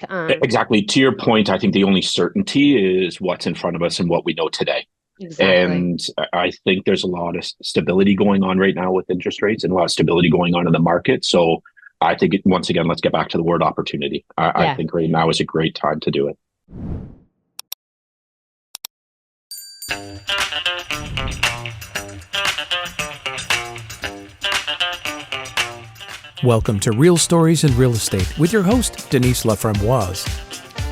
Exactly. To your point, I think the only certainty is what's in front of us and what we know today. exactly. And I think there's a lot of stability going on right now with interest rates and a lot of stability going on in the market. So I think, once again, let's get back to the word opportunity. I Yeah. think right now is a great time to do it. Welcome to Real Stories in Real Estate with your host, Denise Laframboise.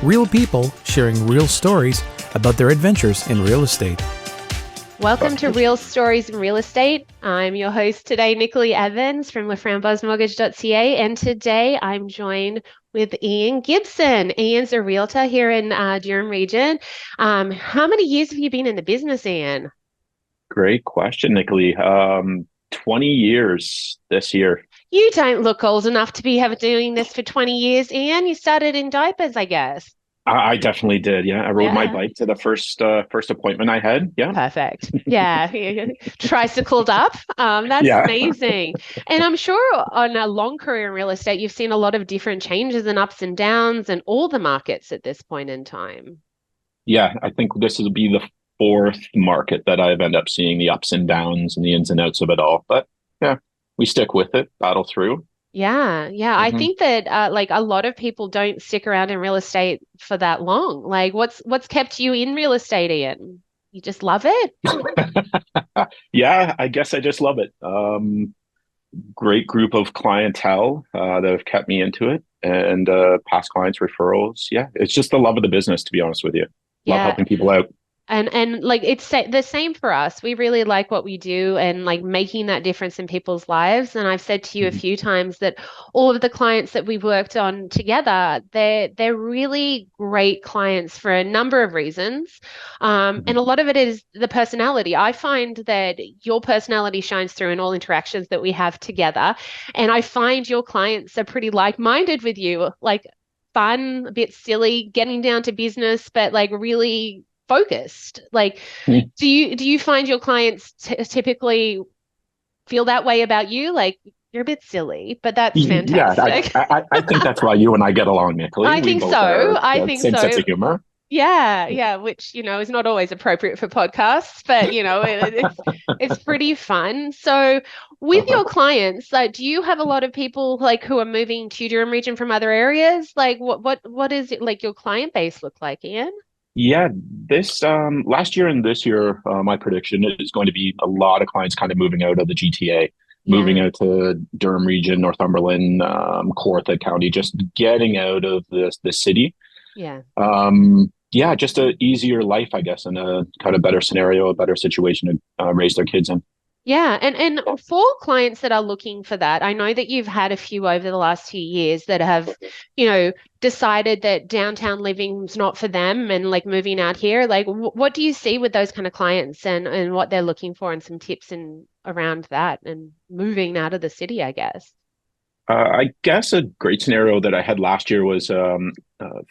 Real people sharing real stories about their adventures in real estate. Welcome to Real Stories in Real Estate. I'm your host today, Nicolee Evans from Laframboisemortgage.ca, and today I'm joined with Ian Gibson. Ian's a realtor here in Durham region. How many years have you been in the business, Ian? Great question, Nicolee. 20 years this year. You don't look old enough to be doing this for 20 years, Ian. You started in diapers, I guess. I definitely did. Yeah, I rode my Yeah. bike to the first appointment I had. Yeah, Perfect. Yeah. Tricycled up. That's yeah, amazing. And I'm sure on a long career in real estate, you've seen a lot of different changes and ups and downs and all the markets at this point in time. yeah. I think this will be the fourth market that I've ended up seeing the ups and downs and the ins and outs of it all. But yeah, we stick with it, battle through. Yeah, yeah. I Hmm. think that like a lot of people don't stick around in real estate for that long. Like what's kept you in real estate, Ian? You just love it? Yeah, I guess I just love it. Great group of clientele that have kept me into it, and past clients, referrals. Yeah, it's just the love of the business, to be honest with you. Love Yeah. helping people out. And like the same for us. We really like what we do and like making that difference in people's lives. And I've said to you a Mhm. few times that all of the clients that we've worked on together, they're really great clients for a number of reasons. And Mhm. a lot of it is the personality. I find that your personality shines through in all interactions that we have together. And I find your clients are pretty like-minded with you, like fun, a bit silly, getting down to business, but like really focused. Like, do you find your clients typically feel that way about you? Like, you're a bit silly, but that's Yeah, fantastic. I think that's why you and I get along, Nicolee. I We think both so. are I the think same sense so. of humor. Yeah, yeah, which is not always appropriate for podcasts, but it's pretty fun. So, with Uh-huh. your clients, like, do you have a lot of people like who are moving to Durham region from other areas? Like, what is it like your client base look like, Ian? Yeah, this last year and this year, my prediction is going to be a lot of clients kind of moving out of the GTA, moving Yeah, out to Durham region, Northumberland, Kawartha County, just getting out of the city. yeah. Yeah, just a easier life, I guess, and a kind of better scenario, a better situation to raise their kids in. Yeah, and for clients that are looking for that, I know that you've had a few over the last few years that have, decided that downtown living's not for them and like moving out here. Like, what do you see with those kind of clients and what they're looking for and some tips and around that and moving out of the city, I guess. I guess a great scenario that I had last year was a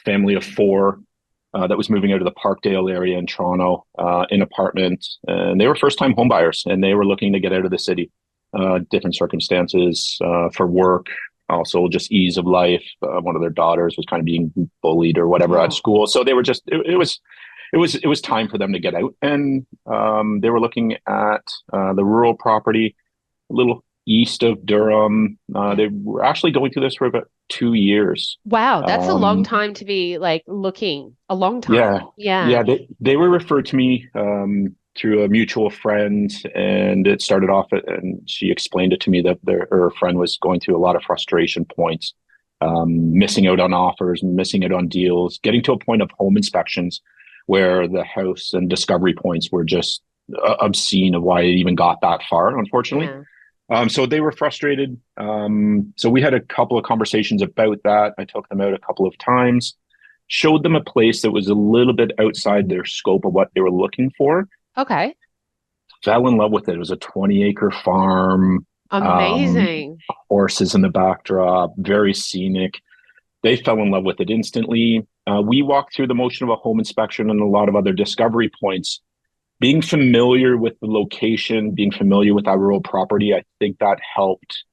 family of four that was moving out of the Parkdale area in Toronto in apartment, and they were first-time homebuyers, and they were looking to get out of the city. Different circumstances for work, also just ease of life. One of their daughters was kind of being bullied or whatever at Oh, school, so they were just it was time for them to get out, and they were looking at the rural property a little east of Durham. yeah. They were actually going through this for about 2 years. Wow, that's a long Um, time to be like looking, a long yeah, time. Yeah. yeah, they were referred to me through a mutual friend, and it started off, and she explained it to me that her friend was going through a lot of frustration points, missing out on offers, missing out on deals, getting to a point of home inspections where the house and discovery points were just obscene of why it even got that far, unfortunately. Yeah. So they were frustrated. So we had a couple of conversations about that. I took them out a couple of times, showed them a place that was a little bit outside their scope of what they were looking for. Okay. Fell in love with it. It was a 20-acre farm, um, Amazing. horses in the backdrop, very scenic. They fell in love with it instantly. We walked through the motion of a home inspection and a lot of other discovery points. Being familiar with the location, being familiar with that rural property, I think that helped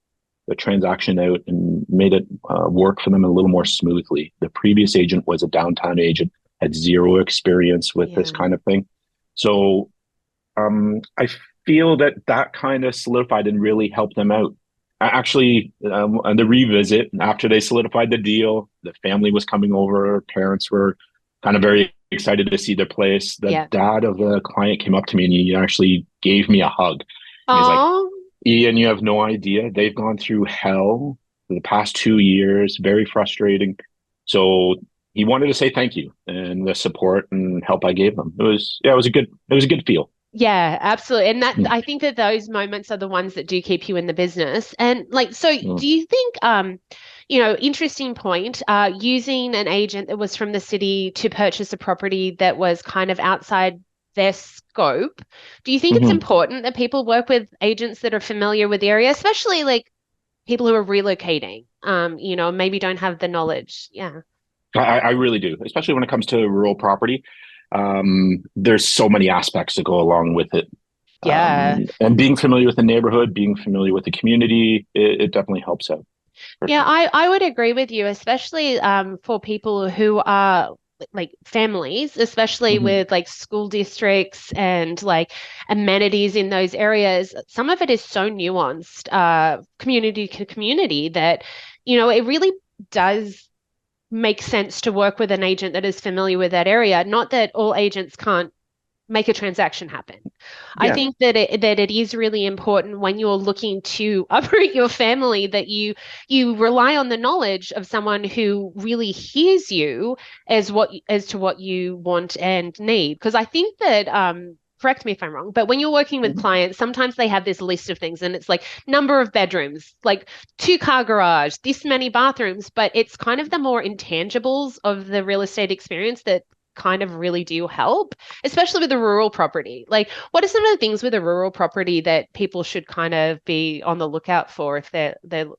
the transaction out and made it work for them a little more smoothly. The previous agent was a downtown agent, had zero experience with this kind of thing. So I feel that kind of solidified and really helped them out. Actually, on the revisit, after they solidified the deal, the family was coming over. Parents were kind of very excited to see their place. The dad of the client came up to me and he actually gave me a hug. And he's like, Ian, you have no idea. They've gone through hell for the past 2 years, very frustrating. So he wanted to say thank you and the support and help I gave them. It was a good feel. Yeah, absolutely. And that I think that those moments are the ones that do keep you in the business. And do you think, interesting point, using an agent that was from the city to purchase a property that was kind of outside their scope, do you think it's important that people work with agents that are familiar with the area, especially like people who are relocating, maybe don't have the knowledge? Yeah. I really do, especially when it comes to rural property. There's so many aspects that go along with it. And being familiar with the neighborhood, being familiar with the community, it definitely helps out. Yeah, I would agree with you, especially for people who are like families, especially with like school districts and like amenities in those areas. Some of it is so nuanced, community to community, that, it really does make sense to work with an agent that is familiar with that area. Not that all agents can't make a transaction happen. I think that it is really important when you're looking to uproot your family that you rely on the knowledge of someone who really hears you as to what you want and need. Because I think that correct me if I'm wrong, but when you're working with clients, sometimes they have this list of things and it's like number of bedrooms, like 2-car garage, this many bathrooms, but it's kind of the more intangibles of the real estate experience that kind of really do help, especially with a rural property. Like, what are some of the things with a rural property that people should kind of be on the lookout for if they're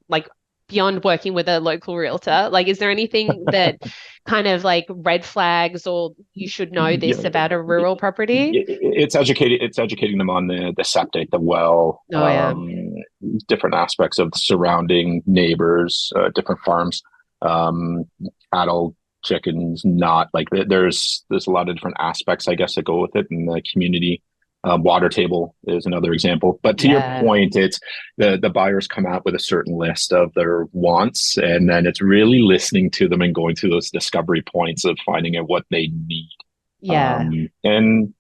like beyond working with a local realtor? Like, is there anything that kind of like red flags or you should know this about a rural property? It's educating them on the septic, the well, different aspects of the surrounding neighbors, different farms, cattle, chickens, not like there's a lot of different aspects, I guess, that go with it, and the community. Water table is another example. But to your point, it's the buyers come out with a certain list of their wants, and then it's really listening to them and going through those discovery points of finding out what they need. And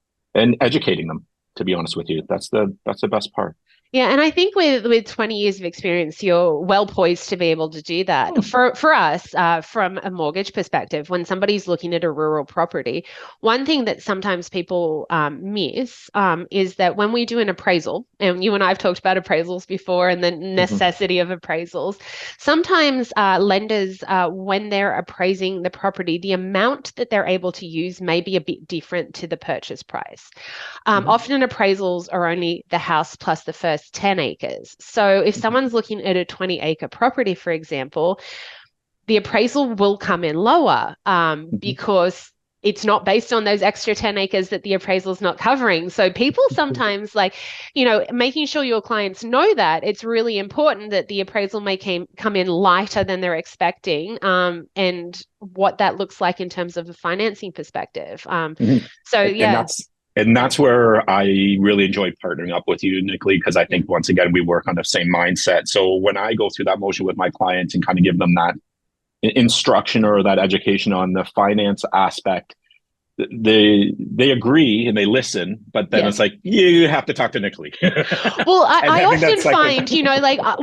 educating them, to be honest with you. That's the best part. Yeah, and I think with 20 years of experience, you're well poised to be able to do that. For us, from a mortgage perspective, when somebody's looking at a rural property, one thing that sometimes people miss is that when we do an appraisal, and you and I have talked about appraisals before and the necessity of appraisals, sometimes lenders, when they're appraising the property, the amount that they're able to use may be a bit different to the purchase price. Often appraisals are only the house plus the first 10 acres. So if someone's looking at a 20-acre property, for example, the appraisal will come in lower because it's not based on those extra 10 acres that the appraisal is not covering. So people sometimes making sure your clients know that it's really important that the appraisal may come in lighter than they're expecting, and what that looks like in terms of a financing perspective. And that's where I really enjoy partnering up with you, Nicolee, because I think, once again, we work on the same mindset. So when I go through that motion with my clients and kind of give them that instruction or that education on the finance aspect, they agree and they listen, but then it's like, you have to talk to Nicolee. Well, I often find,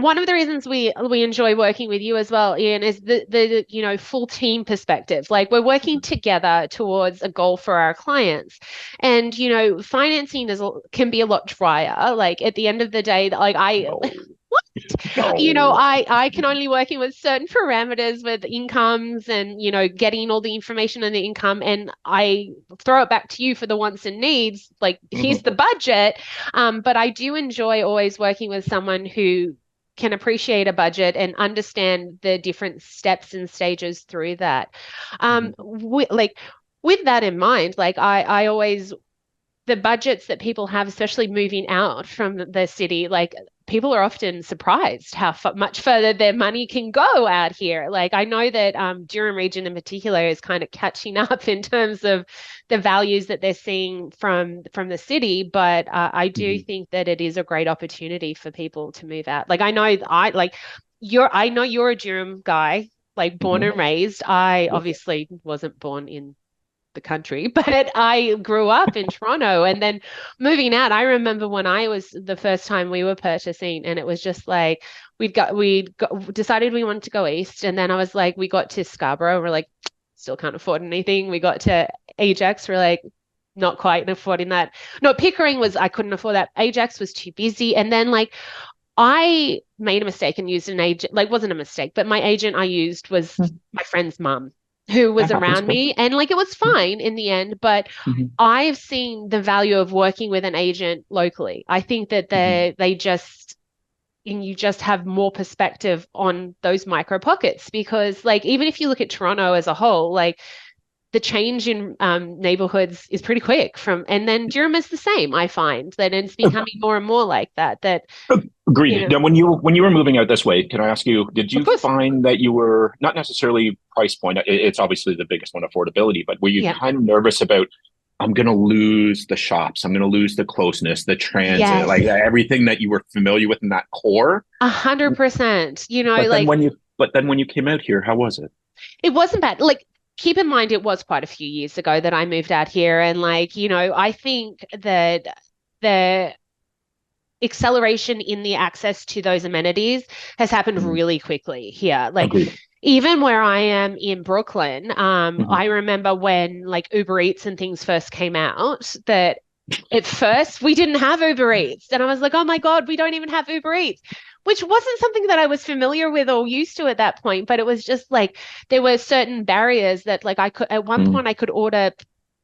one of the reasons we enjoy working with you as well, Ian, is the full team perspective. Like, we're working together towards a goal for our clients, and financing can be a lot drier. Like, at the end of the day, I can only work in with certain parameters with incomes and, getting all the information on the income, and I throw it back to you for the wants and needs. Like, here's the budget. But I do enjoy always working with someone who can appreciate a budget and understand the different steps and stages through that. With that in mind, I always, the budgets that people have, especially moving out from the city, like, people are often surprised how much further their money can go out here. Like I know that Durham region in particular is kind of catching up in terms of the values that they're seeing from the city, but I do think that it is a great opportunity for people to move out. Like I know you're a Durham guy, like born and raised. I obviously wasn't born in the country, but I grew up in Toronto and then moving out. I remember when I was the first time we were purchasing, and it was just like we decided we wanted to go east, and then I was like, we got to Scarborough, we're like, still can't afford anything. We got to Ajax, we're like, not quite affording that. No, Pickering I couldn't afford that. Ajax was too busy, and then like I made a mistake and used an agent. Like, wasn't a mistake, but my agent I used was my friend's mum, who was around me, and like it was fine in the end, but I've seen the value of working with an agent locally. I think that you just have more perspective on those micro pockets, because like even if you look at Toronto as a whole, like the change in neighborhoods is pretty quick and then Durham is the same. I find that it's becoming more and more like that. Agreed. You know. Now, when you were moving out this way, can I ask you, did you find that you were not necessarily price point? It's obviously the biggest one, affordability, but were you kind of nervous about, I'm going to lose the shops, I'm going to lose the closeness, the transit, like everything that you were familiar with in that core? 100%. You know, but then when you came out here, how was it? It wasn't bad. Like, keep in mind, it was quite a few years ago that I moved out here. And like, you know, I think that the acceleration in the access to those amenities has happened really quickly here. Like even where I am in Brooklyn, I remember when like Uber Eats and things first came out, that at first we didn't have Uber Eats. And I was like, oh my God, we don't even have Uber Eats, which wasn't something that I was familiar with or used to at that point. But it was just like there were certain barriers that like I could, at one point I could order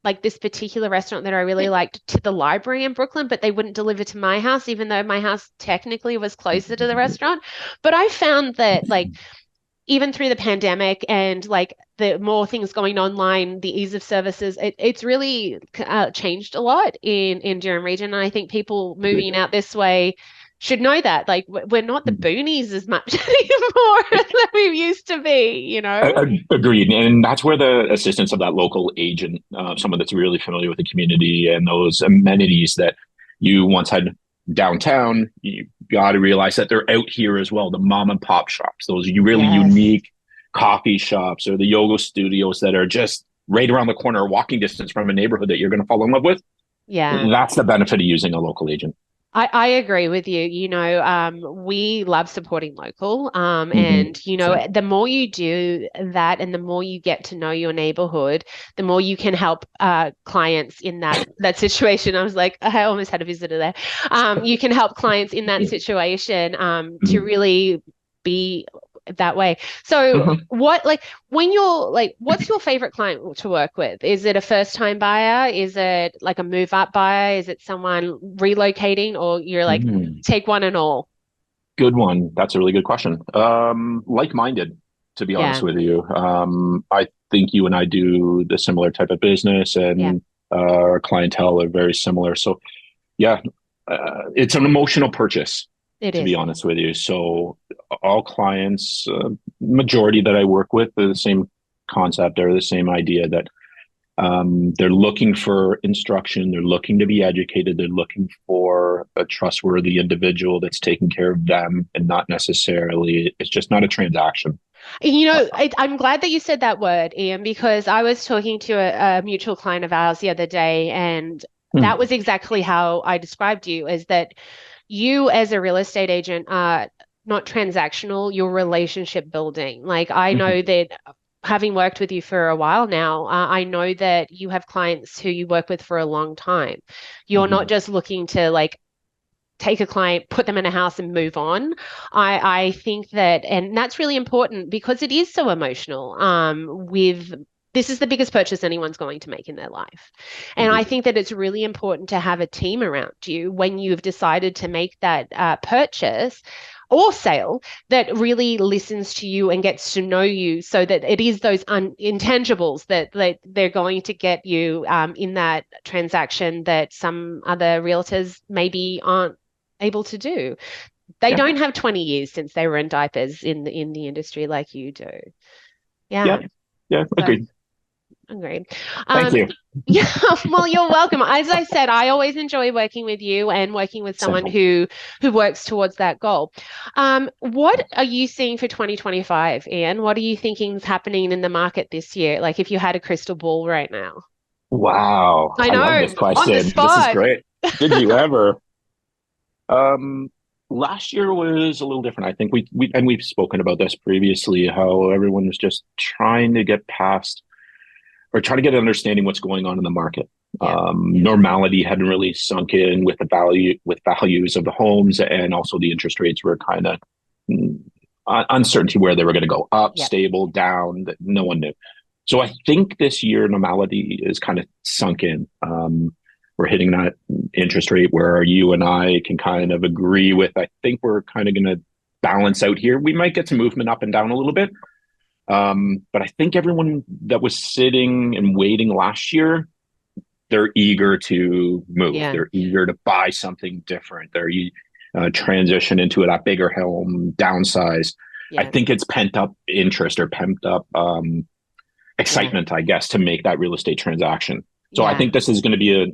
like this particular restaurant that I really liked to the library in Brooklyn, but they wouldn't deliver to my house, even though my house technically was closer to the restaurant. But I found that like even through the pandemic and like the more things going online, the ease of services, it's really changed a lot in Durham region. And I think people moving out this way should know that, like, we're not the boonies as much anymore than we used to be, you know? Agreed. And that's where the assistance of that local agent, someone that's really familiar with the community and those amenities that you once had downtown, you got to realize that they're out here as well. The mom and pop shops, those really unique coffee shops, or the yoga studios that are just right around the corner, walking distance from a neighborhood that you're going to fall in love with. Yeah. That's the benefit of using a local agent. I agree with you. You know, we love supporting local. And, you know, the more you do that and the more you get to know your neighborhood, the more you can help clients in that situation. I was like, I almost had a visitor there. You can help clients in that situation to really be that way. So what's your favorite client to work with? Is it a first time buyer? Is it like a move up buyer? Is it someone relocating, or you're like, take one and all? Good one. That's a really good question. Like-minded, to be honest with you. I think you and I do the similar type of business, and our clientele are very similar. So it's an emotional purchase. To be honest with you. So all clients, majority that I work with, are the same concept, or the same idea that they're looking for instruction, they're looking to be educated, they're looking for a trustworthy individual that's taking care of them, and not necessarily, it's just not a transaction. You know, I'm glad that you said that word, Ian, because I was talking to a mutual client of ours the other day, and that was exactly how I described you, is that you as a real estate agent are not transactional, you're relationship building. Like I know that having worked with you for a while now, I know that you have clients who you work with for a long time. You're not just looking to like take a client, put them in a house and move on. I think that, and that's really important because it is so emotional this is the biggest purchase anyone's going to make in their life. And I think that it's really important to have a team around you when you've decided to make that purchase or sale that really listens to you and gets to know you, so that it is those intangibles that they're going to get you in that transaction that some other realtors maybe aren't able to do. They Yeah. don't have 20 years since they were in diapers in the industry like you do. Yeah. Yeah. Agreed. Agreed. Thank you. Yeah, well, you're welcome. As I said, I always enjoy working with you and working with someone who works towards that goal. What are you seeing for 2025, Ian? What are you thinking is happening in the market this year? Like if you had a crystal ball right now. Wow. I love know, this question. on the This is spot. great. Did you ever? Last year was a little different. I think we've spoken about this previously, how everyone was just trying to get past or trying to get an understanding what's going on in the market. Normality hadn't really sunk in with values of the homes, and also the interest rates were kind of uncertainty where they were going to go up, stable, down, that no one knew. So I think this year normality is kind of sunk in. We're hitting that interest rate where you and I can kind of agree with. I think we're kind of going to balance out here. We might get some movement up and down a little bit. But I think everyone that was sitting and waiting last year, they're eager to move. Yeah. They're eager to buy something different. They're transition into that bigger home, downsize. Yeah. I think it's pent up interest or pent up excitement, I guess, to make that real estate transaction. So I think this is going to be a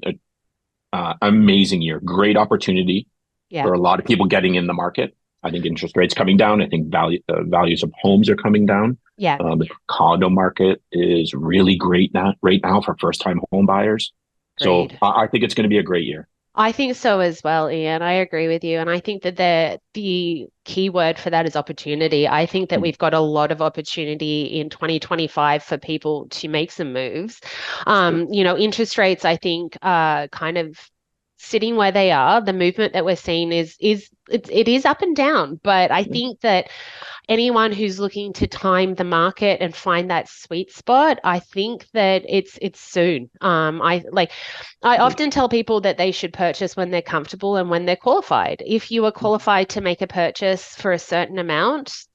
amazing year. Great opportunity for a lot of people getting in the market. I think interest rates coming down. I think values of homes are coming down. Yeah. The condo market is really great right now for first-time home buyers. So I think it's going to be a great year. I think so as well, Ian. I agree with you. And I think that the key word for that is opportunity. I think that we've got a lot of opportunity in 2025 for people to make some moves. Interest rates, I think, are kind of sitting where they are. The movement that we're seeing is up and down. But I think that anyone who's looking to time the market and find that sweet spot, I think that it's soon. I often tell people that they should purchase when they're comfortable and when they're qualified. If you are qualified to make a purchase for a certain amount,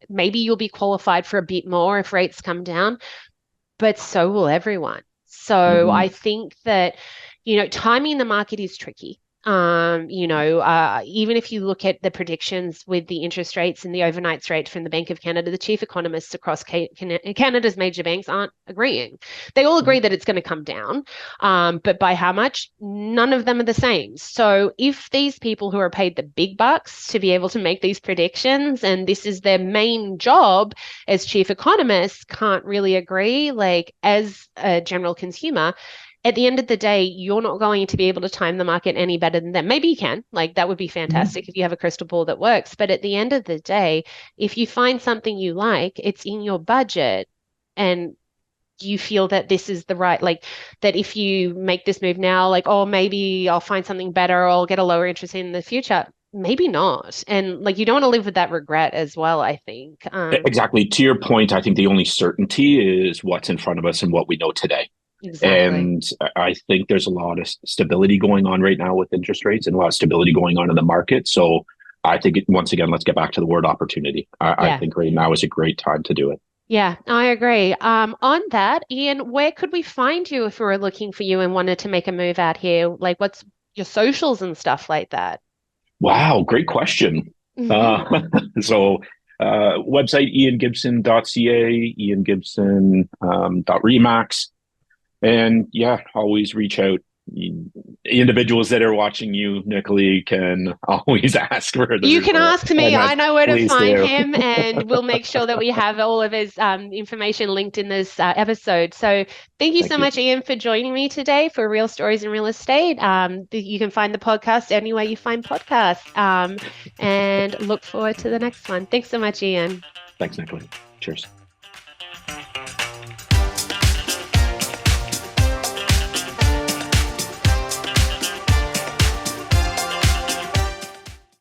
maybe you'll be qualified for a bit more if rates come down, but so will everyone. So I think that, timing the market is tricky. Even if you look at the predictions with the interest rates and the overnight rate from the Bank of Canada, the chief economists across Canada's major banks aren't agreeing. They all agree that it's going to come down, but by how much? None of them are the same. So if these people who are paid the big bucks to be able to make these predictions, and this is their main job as chief economists, can't really agree, as a general consumer, at the end of the day, you're not going to be able to time the market any better than them. Maybe you can, that would be fantastic if you have a crystal ball that works. But at the end of the day, if you find something you like, it's in your budget, and you feel that this is the right, that if you make this move now, maybe I'll find something better, or I'll get a lower interest in the future. Maybe not. And you don't want to live with that regret as well, I think. Exactly. To your point, I think the only certainty is what's in front of us and what we know today. Exactly. And I think there's a lot of stability going on right now with interest rates and a lot of stability going on in the market. So I think, once again, let's get back to the word opportunity. I think right now is a great time to do it. Yeah, I agree. On that, Ian, where could we find you if we were looking for you and wanted to make a move out here? What's your socials and stuff like that? Wow, great question. So website, iangibson.ca, iangibson.remax. And always reach out. Individuals that are watching you, Nicolee, can always ask for the. You can ask me. I know where to find him, do. and we'll make sure that we have all of his information linked in this episode. So thank you so much, Ian, for joining me today for Real Stories in Real Estate. You can find the podcast anywhere you find podcasts, and look forward to the next one. Thanks so much, Ian. Thanks, Nicolee. Cheers.